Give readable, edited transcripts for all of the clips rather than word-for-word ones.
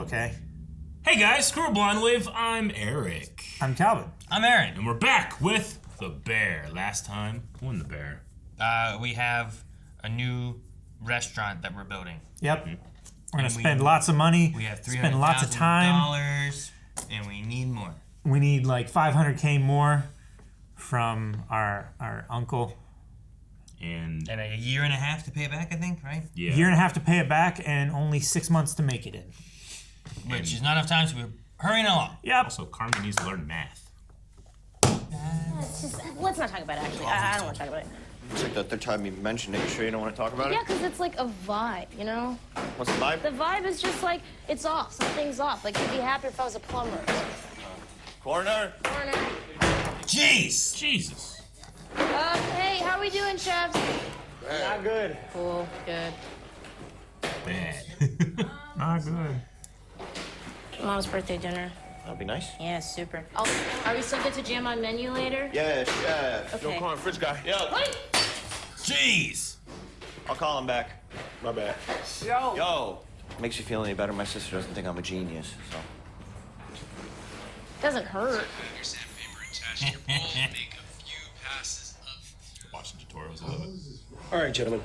okay. Hey guys, screw a blonde wave. I'm Eric. I'm Calvin. I'm Aaron. And we're back with the bear. Last time, won the bear. We have a new restaurant that we're building. Yep. We're gonna spend lots of money. We have spend lots of time. And we need more. We need like $500K more from our uncle. And a year and a half to pay it back, I think, right? yeah. A year and a half to pay it back, and only 6 months to make it in. Which is not enough time, so we're hurrying along. Yep. Also, Carmen needs to learn math. Let's not talk about it, actually. I don't want to talk about it. It's like the third time you mentioned it. You sure you don't want to talk about it? Yeah, because it's like a vibe, you know? What's the vibe? The vibe is just like, it's off. Something's off. Like, I'd be happier if I was a plumber. Coroner? Coroner. Jeez! Jesus. Hey, how are we doing, chefs? Not good. Cool, good. Bad. Not good. Mom's birthday dinner. That'd be nice. Yeah, super. Are we still good to jam on menu later? Yeah. Okay. Yo, fridge guy. Yo. What? Jeez! I'll call him back. My bad. Yo. Makes you feel any better? My sister doesn't think I'm a genius, so. Doesn't hurt. Your sandpaper and attach your bowl. Make a few passes of. Watching tutorials, I love it. All right, gentlemen.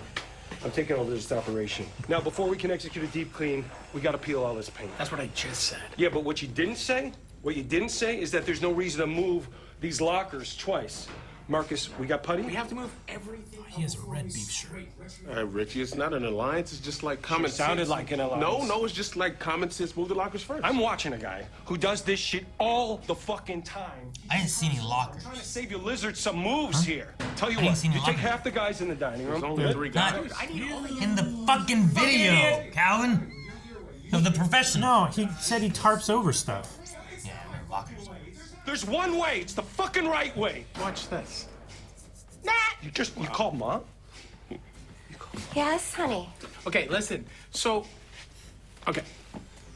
I'm taking over this operation. Now, before we can execute a deep clean, we gotta peel all this paint. That's what I just said. Yeah, but what you didn't say is that there's no reason to move these lockers twice. Marcus, we got putty? We have to move everything. He has a red beef shirt. Richie, it's not an alliance. It's just like common sense. Sounded like an alliance. No, it's just like common sense. Move the lockers first. I'm watching a guy who does this shit all the fucking time. I didn't see any lockers. Trying to save you lizards some moves here. Tell you I didn't what, see any you take lockers. half the guys in the dining room. There's only three Not guys. in the fucking video, Calvin. Of the professional. No, he said he tarps over stuff. Yeah, there are lockers. There's one way. It's the fucking right way. Watch this. You call Mom? Yes, honey. Okay, listen. So, okay.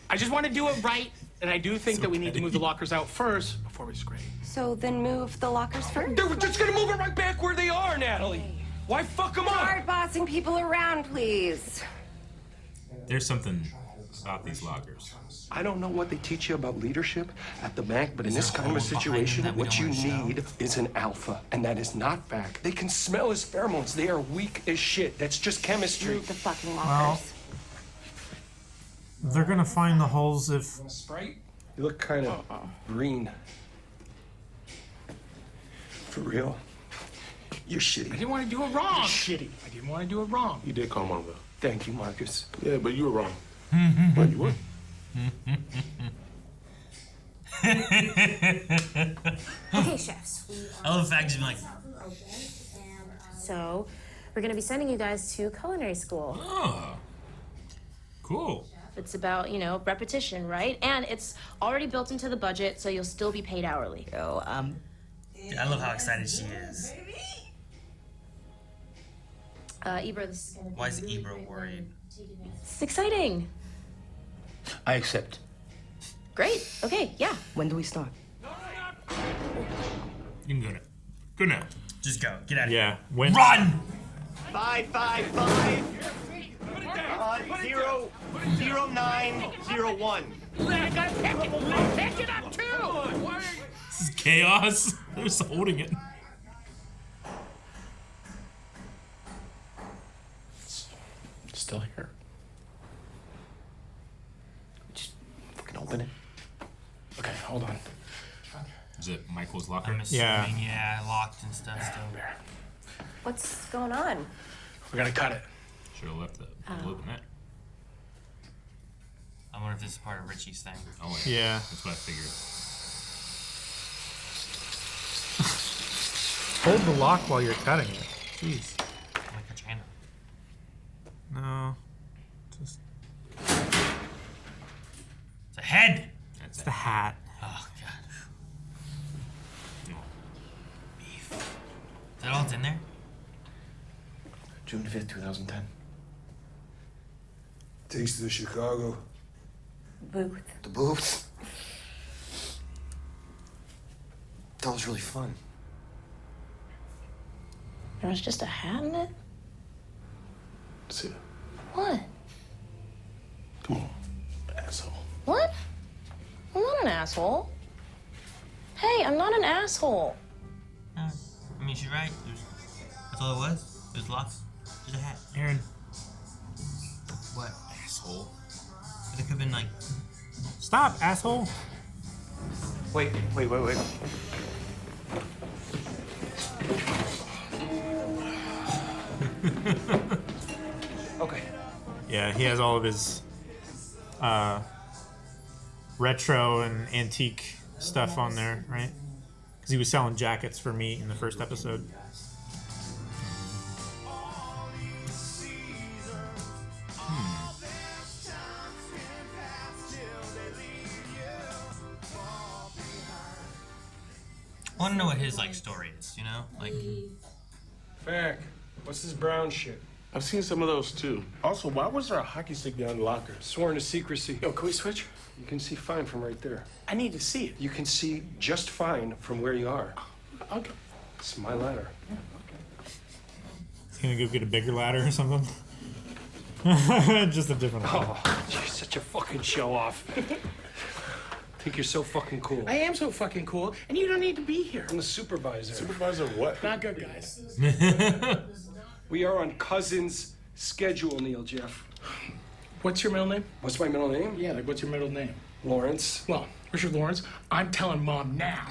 I just want to do it right, and I do think that we need to move the lockers out first before we scrape. So then move the lockers first. They're just gonna move it right back where they are, Natalie. Why fuck them up? Start bossing people around, please. There's something about these lockers. I don't know what they teach you about leadership at the bank, but in this there a kind of a hole behind situation, that we what don't you wanna show? need is an alpha, and that is not fact. They can smell his pheromones. They are weak as shit. That's just chemistry. Move the fucking lockers. They're gonna find the holes if... Sprite? You look kind of green. For real? You're shitty. I didn't want to do it wrong. You're shitty. I didn't want to do it wrong. You did call Mom, though. Thank you, Marcus. Yeah, but you were wrong. But you were. Okay, chefs. I love the fact he's like, So, we're going to be sending you guys to culinary school. Oh. Cool. It's about, you know, repetition, right? And it's already built into the budget, so you'll still be paid hourly. yo, I love how excited she is. Ibra, this is gonna be Why is really Ibra great worried? one. It's exciting. I accept. Great. Okay, yeah. When do we start? You can go now. Go now. Just go. Get out of here. Yeah, when... Run! 555 0901. Pick it up, too! This is chaos. They're just holding it. Still here. Just fucking open it. Okay, hold on. Is it Michael's locker? I'm assuming, Yeah. yeah, locked and stuff still. What's going on? We gotta cut it. Should have left the open that. I wonder if this is part of Richie's thing. Oh, Yeah. That's what I figured. Hold the lock while you're cutting it. Jeez. Like a channel. No. Just... It's a head! That's It's the hat. Oh, God. Beef. Is that all that's in there? June 5th, 2010. Taste of Chicago. Booth. The booth. That was really fun. There was just a hat in it? That's it. What? Come on, asshole. What? I'm not an asshole. Hey, I'm not an asshole. I mean, she's right. That's all it was. It was locks. Just a hat. Aaron. What? Asshole. But it could have been like. Stop, asshole. Wait. Okay. Yeah, he has all of his retro and antique stuff on there, right? Because he was selling jackets for meat in the first episode. I want to know what his like story is. You know, like. Fak, what's this brown shit? I've seen some of those too. Also, why was there a hockey stick down the locker? Sworn to secrecy. Yo, can we switch? You can see fine from right there. I need to see it. You can see just fine from where you are. Okay. It's my ladder. He's gonna go get a bigger ladder or something. Just a different ladder. Oh, you're such a fucking show off. Think you're so fucking cool. I am so fucking cool, and you don't need to be here. I'm the supervisor. Supervisor what? Not good, guys. We are on Cousin's schedule, Neil Jeff. What's your middle name? What's my middle name? Yeah, like what's your middle name? Lawrence. Well, Richard Lawrence. I'm telling Mom now.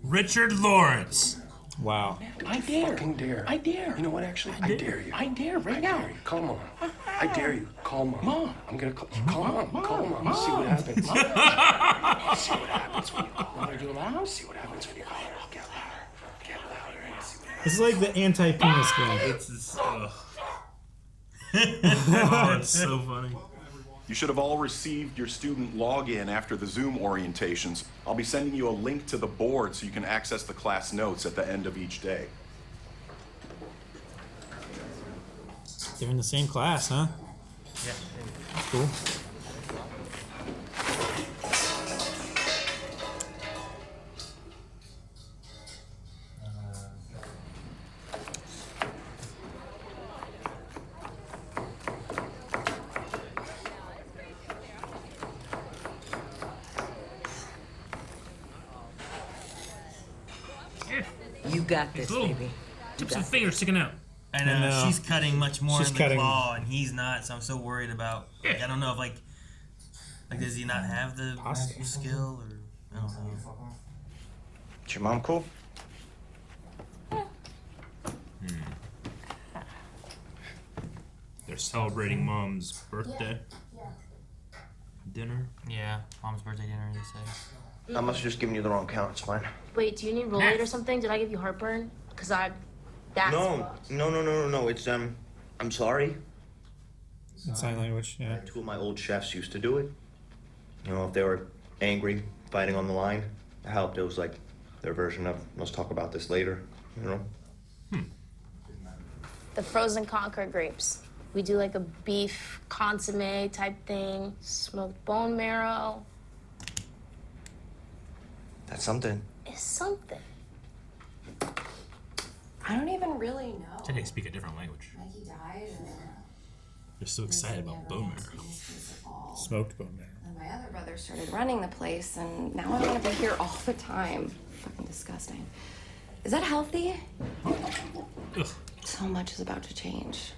Richard Lawrence. Wow. I dare. Fucking dare. I dare. You know what, actually? I dare you. I dare right now. Dare you. Call Mom. I dare you. Call Mom. Mom. I'm gonna call Mom. Call Mom. See what happens. See what happens when you call her. Want to do it loud? See what happens when you call her. Get louder. Get louder. And see what happens. This is like the anti-penis game. It's oh, it's so funny. You should have all received your student login after the Zoom orientations. I'll be sending you a link to the board so you can access the class notes at the end of each day. They're in the same class, huh? Yeah. That's cool. You got this, Cool. baby. Tips of fingers sticking out. I know. I know. She's cutting much more She's in the cutting- claw, and he's not. So I'm so worried about. Like, I don't know if like does he not have the Pasta. skill or I don't know. Is your mom cool? They're celebrating Mom's birthday. Dinner. Yeah, Mom's birthday dinner. They say. I must have just given you the wrong count. It's fine. Wait, do you need Rolaids or something? Did I give you heartburn? Cause that's No. It's I'm sorry. In sign language, yeah. Two of my old chefs used to do it. You know, if they were angry, fighting on the line, it helped. It was like their version of let's talk about this later. You know. the frozen Concord grapes. We do like a beef consomme type thing, smoked bone marrow. That's something. It's something. I don't even really know. Today they speak a different language. Like he died, They're so excited about bone marrow. Smoked bone marrow. and my other brother started running the place, and now I want to be here all the time. Fucking disgusting. Is that healthy? Ugh. So much is about to change.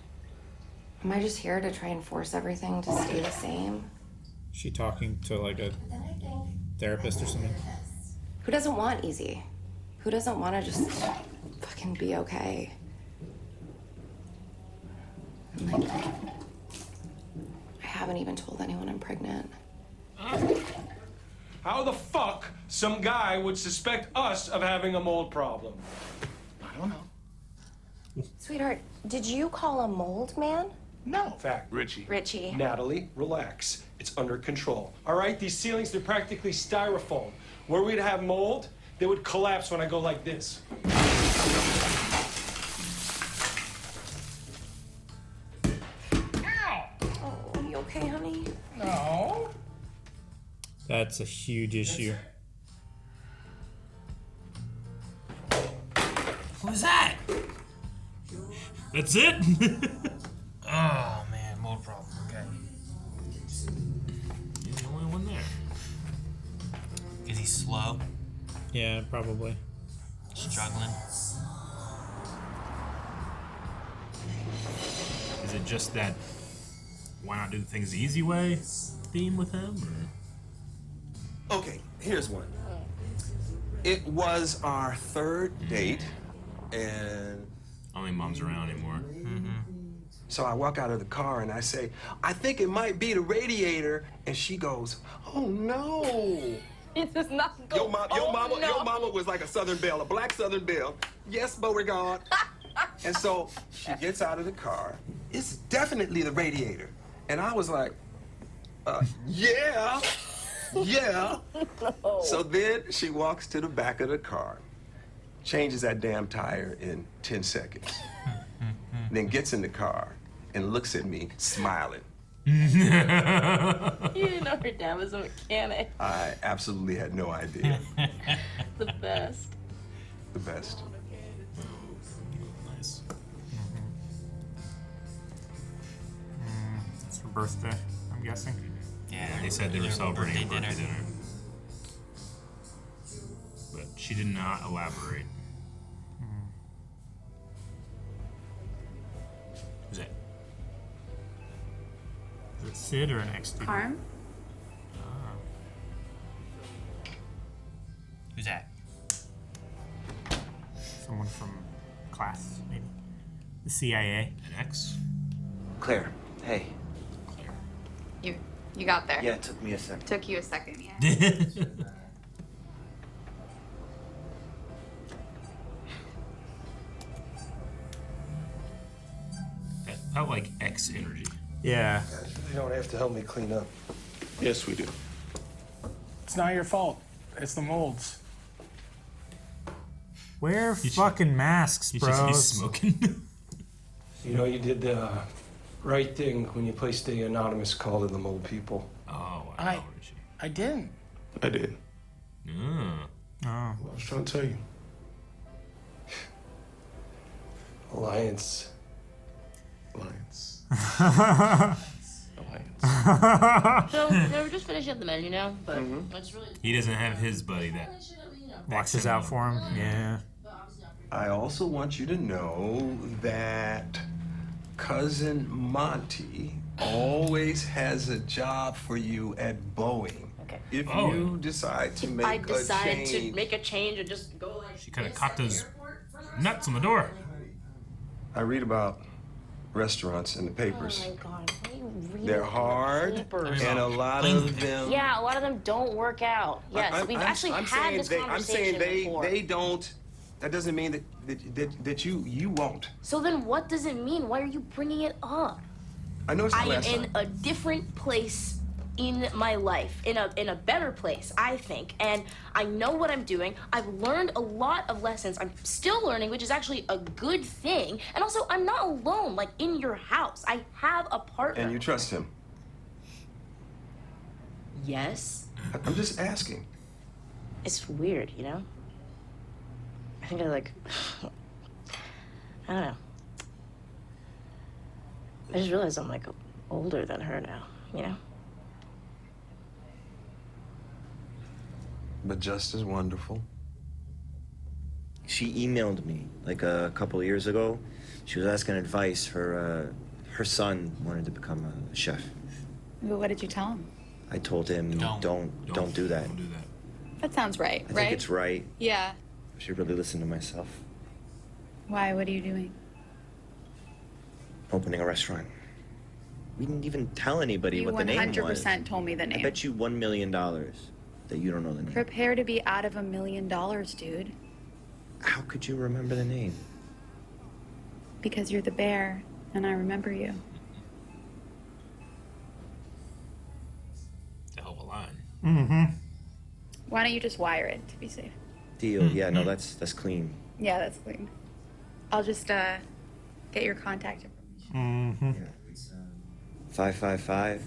Am I just here to try and force everything to stay the same? She talking to like a Then I think therapist or something. who doesn't want easy? Who doesn't want to just fucking be okay? And like, I haven't even told anyone I'm pregnant. How the fuck some guy would suspect us of having a mold problem? I don't know. Sweetheart, did you call a mold man? No. Fact. Richie. Richie. Natalie, relax. It's under control. All right, these ceilings, they're practically styrofoam. Where we'd have mold, they would collapse when I go like this. Oh, you okay, honey? No. That's a huge issue. What was that? That's it? Oh man, mold problem. Okay. You're the only one there. Yeah, probably. Struggling. Is it just that why not do things the easy way theme with him? Or? Okay, here's one. It was our third date, and I don't think mom's around anymore. so I walk out of the car and I say, I think it might be the radiator, and she goes, oh no. It does not go. Your mama was like a Southern Belle, a black Southern Belle. Yes, Beauregard. And so she gets out of the car. It's definitely the radiator. And I was like, yeah. No. So then she walks to the back of the car, changes that damn tire in 10 seconds, then gets in the car and looks at me, smiling. You didn't know her dad was a mechanic. I absolutely had no idea. The best. The best. Nice. It's her birthday, I'm guessing. Yeah, They said they were their celebrating a birthday birthday dinner. But she did not elaborate. Who's that? Is it Sid or an ex-student? Harm? Who's that? Someone from class, maybe. The CIA. An ex? Claire, hey. You got there. Yeah, it took me a second. Took you a second, yeah. That felt like ex energy. Yeah. You don't have to help me clean up. Yes, we do. It's not your fault. It's the molds. Wear fucking masks, He's bros. smoking. You know, you did the right thing when you placed the anonymous call to the mole people. Oh, wow. I didn't. I did. Oh. I was trying to tell you. Alliance. Alliance. So, no, we're just finishing up the menu now, but I just really. He doesn't have his buddy that Watches out for him. Yeah. I also want you to know that Cousin Monty always has a job for you at Boeing. Okay. If Oh. you decide to If make I a decide change. to make a change and just go like. She could have caught those nuts on the door. I read about restaurants in the Oh papers. my god, what are you reading? They're from the hard, papers? and a lot of them. Yeah, a lot of them don't work out. Yes, we've actually I'm had saying this they, I'm conversation saying before. they don't. That doesn't mean that you won't. So then what does it mean? Why are you bringing it up? I know it's the I am last in time. a different place in my life, in a better place, I think, and I know what I'm doing. I've learned a lot of lessons. I'm still learning, which is actually a good thing. And also, I'm not alone, like in your house. I have a partner. And you trust him. Yes. I'm just asking. It's weird, you know? I think I like, I don't know. I just realized I'm like older than her now, you know? But just as wonderful. She emailed me like a couple years ago. She was asking advice. Her son wanted to become a chef. Well, what did you tell him? I told him, don't do that. Don't do that. That sounds right, I right? think it's right. Yeah. I should really listen to myself. Why? What are you doing? Opening a restaurant. We didn't even tell anybody You what the name was. 100% told me the name. I bet you $1 million that you don't know the name. Prepare to be out of $1 million, dude. How could you remember the name? Because you're the bear, and I remember you. It's a hell of a line. Mm-hmm. Why don't you just wire it to be safe? Deal. Yeah, no, that's clean. Yeah, that's clean. I'll just get your contact information. Mm-hmm. 555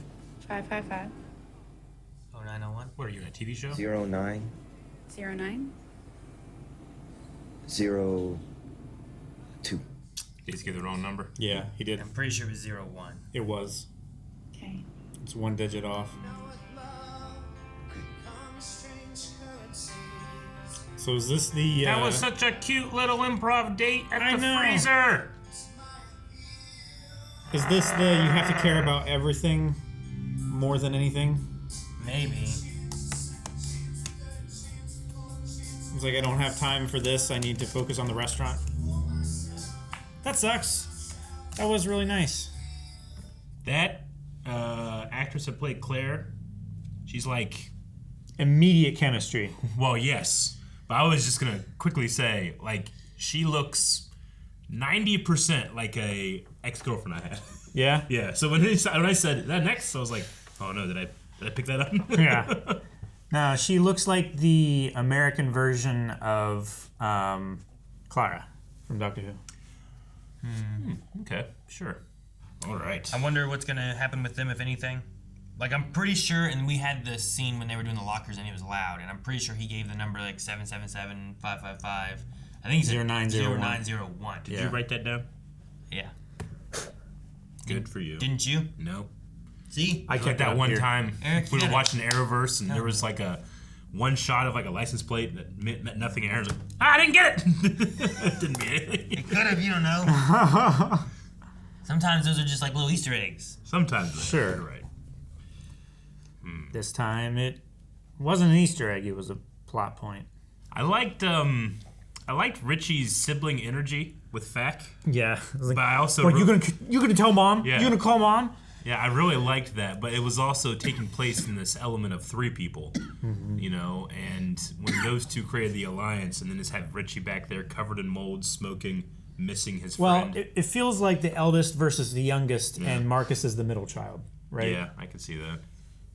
555 0901. What are you in a TV show? 09 09. 02. Did he get the wrong number? Yeah, he did. I'm pretty sure it was 01. It was. Okay. It's one digit off. So is this the? That was such a cute little improv date at I the know. freezer. Is this the you have to care about everything more than anything? Maybe. It's like I don't have time for this. I need to focus on the restaurant. That sucks. That was really nice. That actress that played Claire, she's like immediate chemistry. Well, yes, but I was just gonna quickly say, like, she looks 90% like a ex-girlfriend I had. Yeah. Yeah. So when I said that next, I was like, oh no, did I pick that up? Yeah. No, she looks like the American version of Clara from Doctor Who. Okay, sure. All right. I wonder what's gonna happen with them, if anything. Like, I'm pretty sure, and we had this scene when they were doing the lockers, and he was loud, and I'm pretty sure he gave the number like 777-555. I think he said 0901. 0901. Did you write that down? Yeah. Good for you. Didn't you? No. See? I kept that one time. Eric, we you were gotta- watching Arrowverse, and there was like one shot of like a license plate that meant nothing, and Aaron's like, I didn't get it. It didn't mean anything. It could have, you don't know. Sometimes those are just like little Easter eggs. Sometimes. Sure. You're right. This time it wasn't an Easter egg. It was a plot point. I liked Richie's sibling energy with Fak. Yeah. But I also What, you gonna tell mom? Yeah. You gonna call mom? Yeah, I really liked that, but it was also taking place in this element of three people, you know, and when those two created the alliance, and then just have Richie back there covered in mold, smoking, missing his Well, friend. it feels like the eldest versus the youngest, Yeah. and Marcus is the middle child, right? Yeah, I can see that.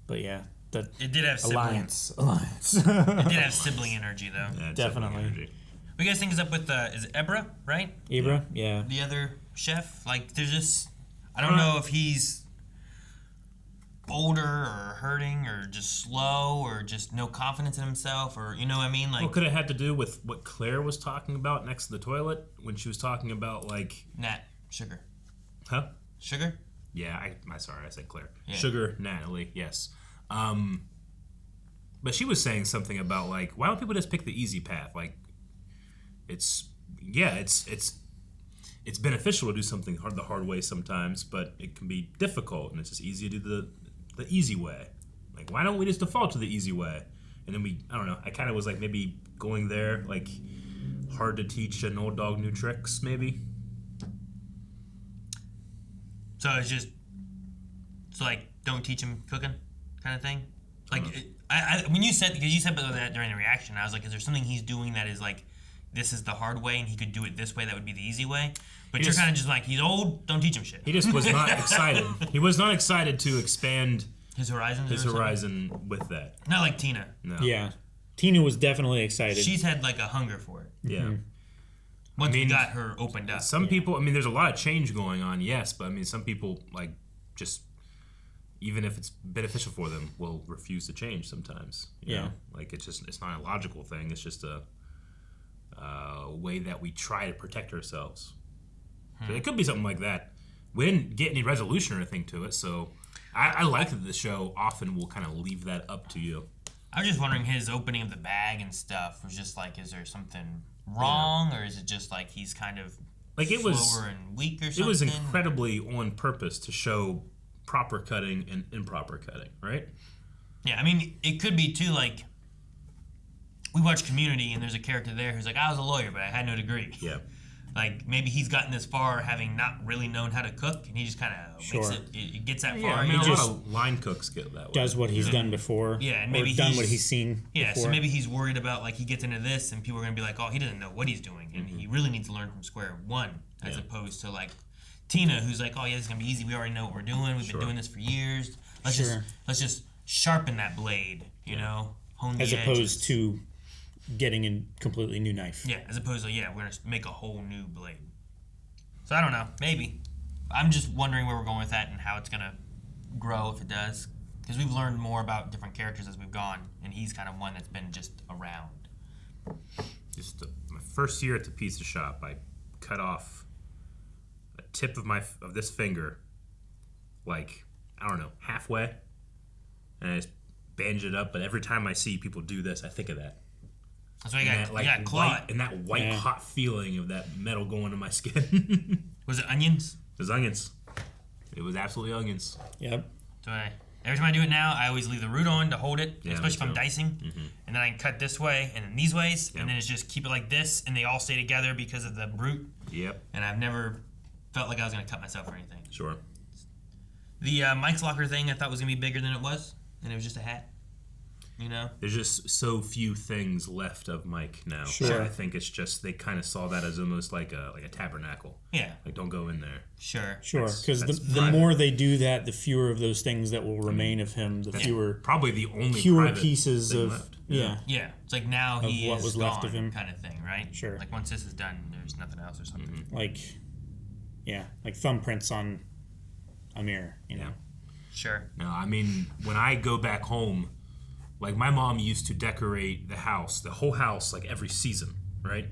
But yeah, the It did have alliance. It did have sibling energy, though. Yeah, it's Definitely. sibling energy. What do you guys think is up with, is it Ebra, right? Ibra, yeah. The other chef? Like, there's just, I don't know if he's older or hurting or just slow or just no confidence in himself or, you know what I mean? Like, Well, could it have to do with what Claire was talking about next to the toilet when she was talking about, like... Nat, sugar. Huh? Sugar? Yeah, I sorry, I said Claire. Yeah. Sugar, Natalie, yes. But she was saying something about, like, why don't people just pick the easy path? Like, it's beneficial to do something the hard way sometimes, but it can be difficult, and it's just easy to do the easy way. Like, why don't we just default to the easy way? And then I don't know, I kind of was like maybe going there, like, hard to teach an old dog new tricks, maybe. So it's just, like, don't teach him cooking kind of thing? Like, when you said, because you said that during the reaction, I was like, is there something he's doing that is like, this is the hard way and he could do it this way, that would be the easy way? But you're kind of just like, he's old, don't teach him shit. He just was not excited. He was not excited to expand his horizons. His horizon with that. Not like Tina. No. Yeah. Tina was definitely excited. She's had like a hunger for it. Yeah. Once we got her opened up. Some people, I mean, there's a lot of change going on, yes, but I mean, some people, like, just, even if it's beneficial for them, will refuse to change sometimes. You know? Like, it's not a logical thing. It's just a way that we try to protect ourselves. So it could be something like that. We didn't get any resolution or anything to it, so I like that the show often will kind of leave that up to you. I was just wondering, his opening of the bag and stuff was just like, is there something wrong, or is it just like he's kind of like it was slower and weak or something? It was incredibly on purpose to show proper cutting and improper cutting, right? Yeah, I mean, it could be too, like, we watch Community and there's a character there who's like, I was a lawyer, but I had no degree. Yeah. Like, maybe he's gotten this far having not really known how to cook, and he just kind of makes it gets that far. I mean, he a just lot of line cooks get that way. Does what he's done before. Yeah, and maybe or done what he's seen Yeah, before. so maybe he's worried about, like, he gets into this and people are going to be like, oh, he doesn't know what he's doing, and he really needs to learn from square one, as opposed to, like, Tina, who's like, oh, yeah, this is going to be easy. We already know what we're doing. We've been doing this for years. Let's just sharpen that blade, you know? Hone the as edges. opposed to getting a completely new knife. Yeah, as opposed to, we're going to make a whole new blade. So I don't know, maybe. I'm just wondering where we're going with that and how it's going to grow if it does. Because we've learned more about different characters as we've gone, and he's kind of one that's been just around. Just my first year at the pizza shop, I cut off a tip of this finger, like, I don't know, halfway, and I just bandaged it up. But every time I see people do this, I think of that. That's why you got that claw. and that white hot feeling of that metal going to my skin. Was it onions? It was onions. It was absolutely onions. Yep. So every time I do it now, I always leave the root on to hold it, Yeah, especially if I'm me too. dicing. Mm-hmm. And then I can cut this way and then these ways, and then it's just keep it like this, and they all stay together because of the root. Yep. And I've never felt like I was going to cut myself or anything. Sure. The Mike's Locker thing I thought was going to be bigger than it was, and it was just a hat. You know? There's just so few things left of Mike now. Sure. So I think it's just they kind of saw that as almost like a tabernacle. Yeah. Like, don't go in there. Sure. Sure, because That's the more they do that, the fewer of those things that will remain of him. The fewer, probably the only fewer private pieces thing of left. yeah. Yeah. It's like now Of he what is was gone, left of him. kind of thing, right? Sure. Like once this is done, there's nothing else or something. Like thumbprints on a mirror. You know. Sure. No, I mean, when I go back home, like my mom used to decorate the whole house, like every season, right?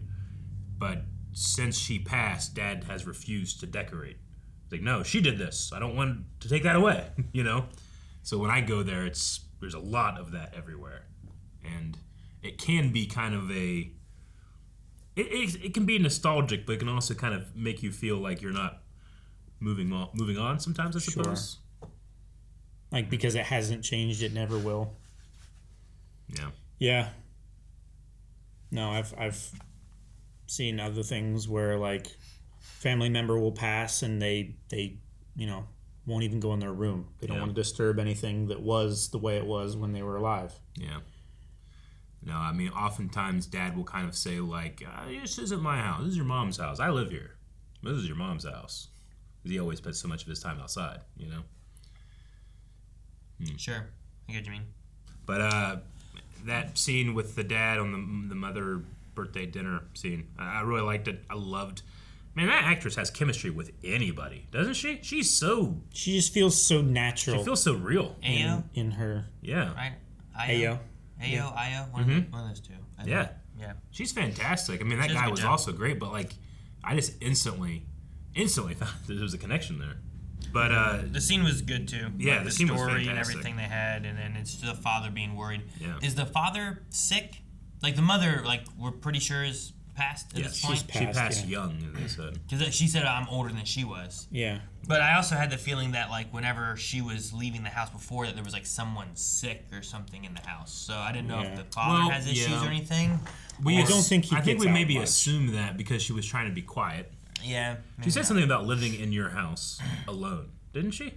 But since she passed, Dad has refused to decorate. It's like, no, she did this. I don't want to take that away, you know? So when I go there, there's a lot of that everywhere. And it can be kind of it can be nostalgic, but it can also kind of make you feel like you're not moving on sometimes, I suppose. Sure. Like, because it hasn't changed, it never will. Yeah. Yeah. No, I've seen other things where like family member will pass and they won't even go in their room. They don't want to disturb anything that was the way it was when they were alive. Yeah. No, I mean, oftentimes Dad will kind of say like, "This isn't my house. This is your mom's house. I live here. This is your mom's house." Because he always spent so much of his time outside, you know. Sure, I get what you mean. But that scene with the dad on the mother birthday dinner scene, I really liked it. I loved. Man, that actress has chemistry with anybody, doesn't she? She just feels so natural. She feels so real. Ayo? In her. Yeah. Right? Ayo. Ayo? One of those two. I Yeah. think. Yeah. She's fantastic. I mean, that She does a guy good was job. also great, but like, I just instantly thought that there was a connection there. But the scene was good too. Yeah, Like, the the scene was story and fantastic. everything they had, and then it's the father being worried. Yeah. Is the father sick? Like the mother, like we're pretty sure is passed at yeah, this point. she passed young, as they said. Because she said I'm older than she was. Yeah. But I also had the feeling that like whenever she was leaving the house before, that there was like someone sick or something in the house. So I didn't know if the father has issues or anything. I don't think he I think gets we out maybe much. assumed that because she was trying to be quiet. Yeah. She said something about living in your house alone, didn't she?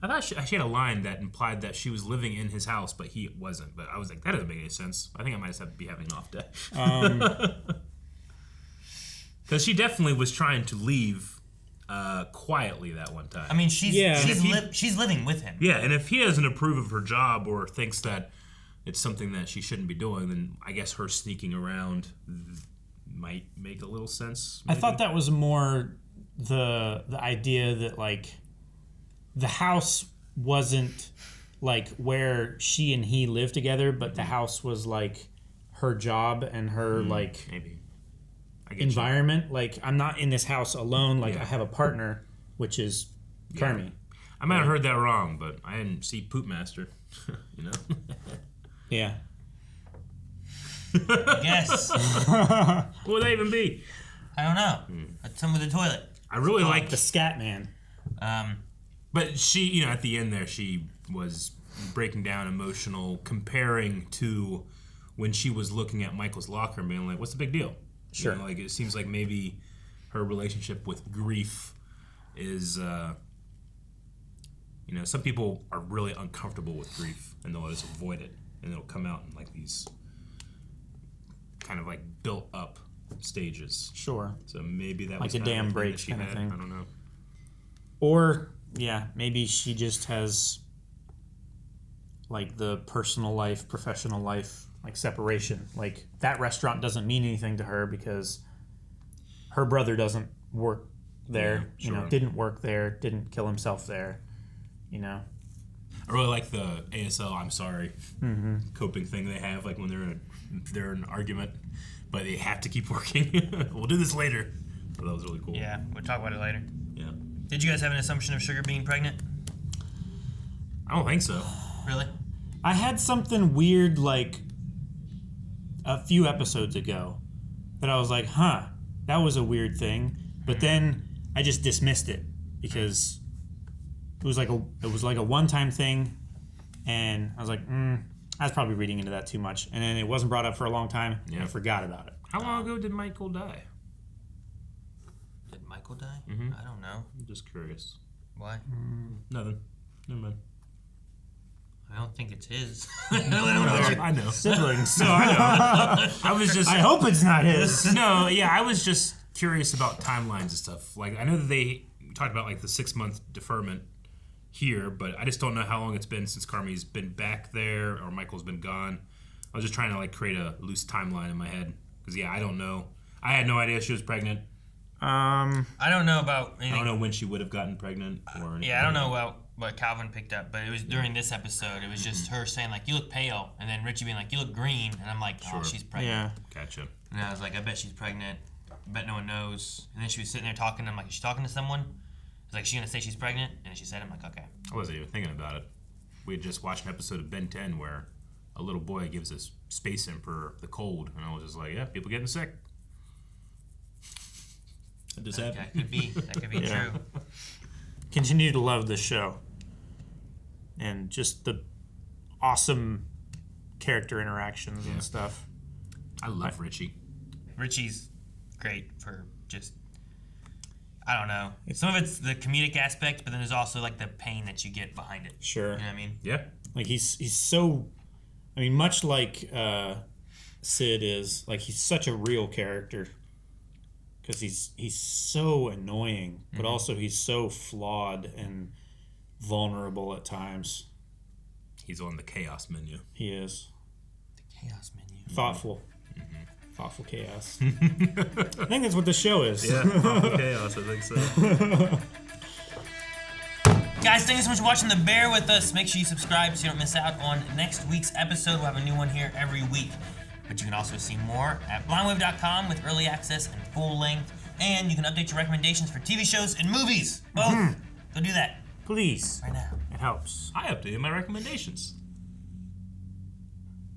I thought she had a line that implied that she was living in his house, but he wasn't. But I was like, that doesn't make any sense. I think I might just have to be having an off day. Because she definitely was trying to leave quietly that one time. I mean, she's living with him. Yeah, and if he doesn't approve of her job or thinks that it's something that she shouldn't be doing, then I guess her sneaking around might make a little sense. I thought that was more the idea that like the house wasn't like where she and he lived together, but the house was like her job and her like maybe environment. Like, I'm not in this house alone. Like, I have a partner, which is Kermie. I might have heard that wrong, but I didn't see Poop Master. You know? Yeah. Yes. What would that even be? I don't know. It's some with the toilet. I really like the Scat Man. But she, at the end there, she was breaking down emotional, comparing to when she was looking at Michael's locker and being like, what's the big deal? Sure. Like, it seems like maybe her relationship with grief is, some people are really uncomfortable with grief and they'll just avoid it. And it'll come out in like these kind of like built up stages. Sure. So maybe that like was a kind dam of the thing break that she kind of had. thing. I don't know. Or, maybe she just has like the personal life, professional life, like separation. Like that restaurant doesn't mean anything to her because her brother doesn't work there, sure. Didn't work there, didn't kill himself there, I really like the ASL I'm sorry coping thing they have, like when they're in an argument, but they have to keep working. We'll do this later. So that was really cool. Yeah, we'll talk about it later. Yeah. Did you guys have an assumption of Sugar being pregnant? I don't think so. Really? I had something weird like a few episodes ago that I was like, huh, that was a weird thing. But then I just dismissed it because it was like a one-time thing, and I was like, I was probably reading into that too much. And then it wasn't brought up for a long time, and I forgot about it. How long ago did Michael die? Did Michael die? Mm-hmm. I don't know. I'm just curious. Why? Nothing. Never mind. I don't think it's his. I know. Siblings. No, I know. I was just. I hope it's not his. No, yeah, I was just curious about timelines and stuff. Like, I know that they talked about like the 6-month deferment here, but I just don't know how long it's been since Carmi's been back there or Michael's been gone. I was just trying to like create a loose timeline in my head because I don't know. I had no idea she was pregnant. I don't know about anything. I don't know when she would have gotten pregnant or anything. Yeah, I don't know about what Calvin picked up, but it was during this episode. It was just her saying like, "You look pale," and then Richie being like, "You look green," and I'm like, "Oh, she's pregnant." Yeah. Gotcha. And I was like, "I bet she's pregnant. I bet no one knows." And then she was sitting there talking. I'm like, "Is she talking to someone?" I was like, "Is she gonna say she's pregnant?" And she said, "I'm like, okay." I wasn't even thinking about it. We had just watched an episode of Ben 10 where a little boy gives a space emperor the cold, and I was just like, "Yeah, people getting sick." That just happened. That could be. That could be true. Continue to love this show. And just the awesome character interactions and stuff. I love Richie. Richie's great for just, I don't know. Some of it's the comedic aspect, but then there's also like the pain that you get behind it. Sure. You know what I mean? Yeah. Like he's so, I mean, much like Sid is, like he's such a real character. Because he's so annoying, but also he's so flawed and vulnerable at times. He's on the chaos menu. He is. The chaos menu. Thoughtful. Thoughtful chaos. I think that's what the show is. Yeah, thoughtful chaos, I think so. Guys, thank you so much for watching The Bear with us. Make sure you subscribe so you don't miss out on next week's episode. We'll have a new one here every week. But you can also see more at blindwave.com with early access and full length. And you can update your recommendations for TV shows and movies. Both. Go do that. Please. Right now. It helps. I updated my recommendations.